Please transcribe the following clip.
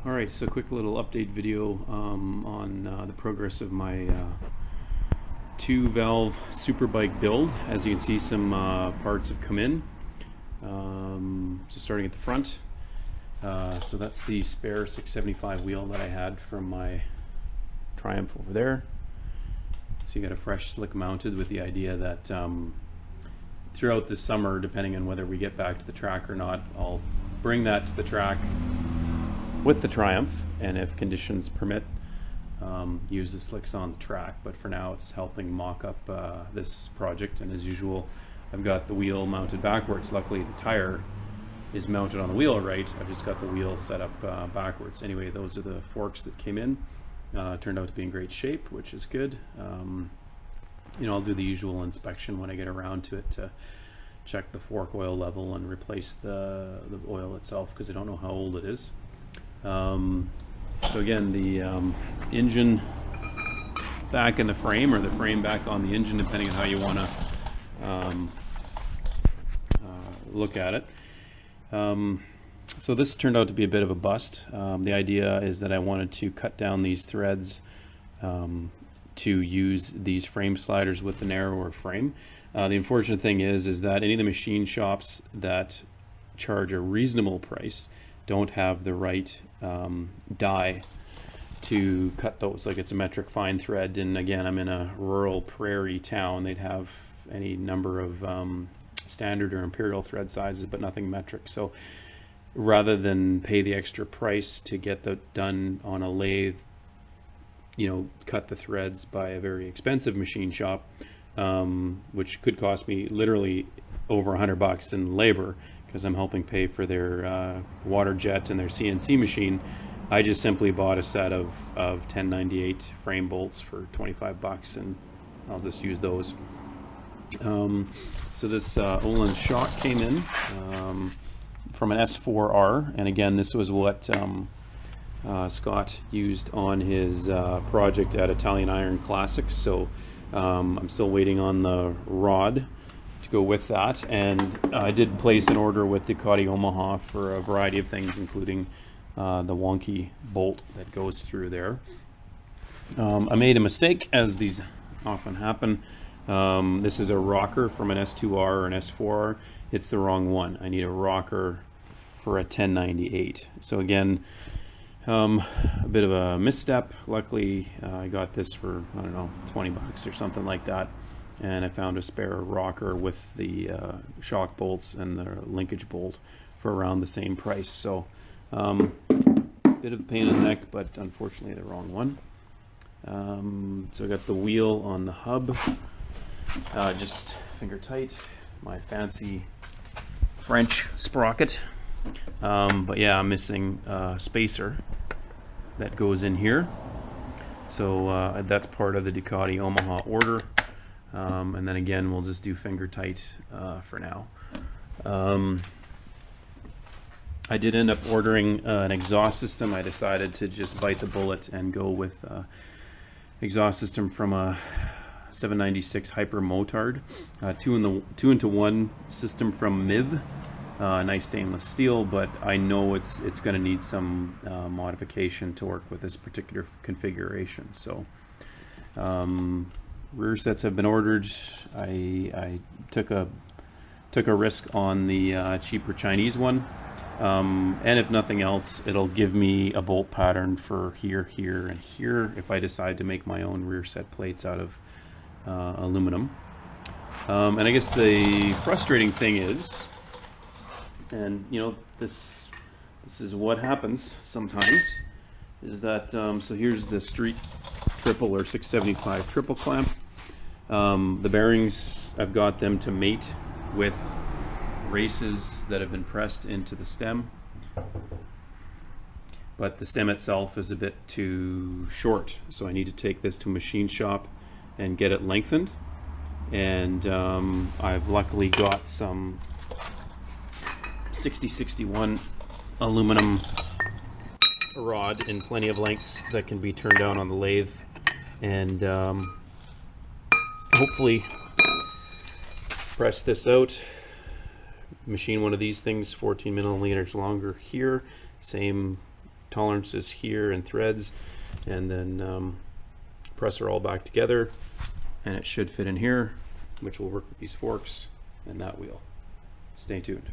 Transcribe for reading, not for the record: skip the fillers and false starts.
Alright, so quick little update video on the progress of my 2-valve superbike build. As you can see, some parts have come in. So starting at the front, so that's the spare 675 wheel that I had from my Triumph over there. So you got a fresh slick mounted with the idea that throughout the summer, depending on whether we get back to the track or not, I'll bring that to the track with the Triumph, and if conditions permit, use the slicks on the track. But for now, it's helping mock up this project, and as usual, I've got the wheel mounted backwards. Luckily, the tire is mounted on the wheel right. I've just got the wheel set up backwards. Anyway, those are the forks that came in. Turned out to be in great shape, which is good. You know, I'll do the usual inspection when I get around to it to check the fork oil level and replace the oil itself, because I don't know how old it is. So again, the engine back in the frame, or the frame back on the engine, depending on how you want to look at it. So this turned out to be a bit of a bust. The idea is that I wanted to cut down these threads to use these frame sliders with the narrower frame. The unfortunate thing is that any of the machine shops that charge a reasonable price don't have the right die to cut those. Like, it's a metric fine thread, and again, I'm in a rural prairie town. They'd have any number of standard or imperial thread sizes, but nothing metric. So rather than pay the extra price to get that done on a lathe, you know, cut the threads by a very expensive machine shop, which could cost me literally over $100 in labor, because I'm helping pay for their water jet and their CNC machine. I just simply bought a set of 1098 frame bolts for $25, and I'll just use those. So this Olin shock came in from an S4R, and again, this was what Scott used on his project at Italian Iron Classics. So I'm still waiting on the rod to go with that, and I did place an order with Ducati Omaha for a variety of things, including the wonky bolt that goes through there. I made a mistake, as these often happen. This is a rocker from an S2R or an S4R. It's the wrong one. I need a rocker for a 1098. So again, a bit of a misstep. Luckily, I got this for, I don't know, $20 or something like that, and I found a spare rocker with the shock bolts and the linkage bolt for around the same price. So bit of a pain in the neck, but unfortunately the wrong one. So I got the wheel on the hub, just finger tight, my fancy French sprocket. But yeah, I'm missing a spacer that goes in here, so that's part of the Ducati Omaha order, and then again, we'll just do finger tight for now. I did end up ordering an exhaust system. I decided to just bite the bullet and go with exhaust system from a 796 Hyper Motard, 2-into-1 system from MIV. Nice stainless steel, but I know it's going to need some modification to work with this particular configuration. So rear sets have been ordered. I took a risk on the cheaper Chinese one, and if nothing else, it'll give me a bolt pattern for here, here, and here if I decide to make my own rear set plates out of aluminum. And I guess the frustrating thing is, and you know, this is what happens sometimes, is that so here's the street triple or 675 triple clamp. The bearings, I've got them to mate with races that have been pressed into the stem, but the stem itself is a bit too short, so I need to take this to a machine shop and get it lengthened. And I've luckily got some 6061 aluminum rod in plenty of lengths that can be turned down on the lathe, and hopefully press this out, machine one of these things 14 milliliters longer here, same tolerances here and threads, and then press her all back together, and it should fit in here, which will work with these forks and that wheel. Stay tuned.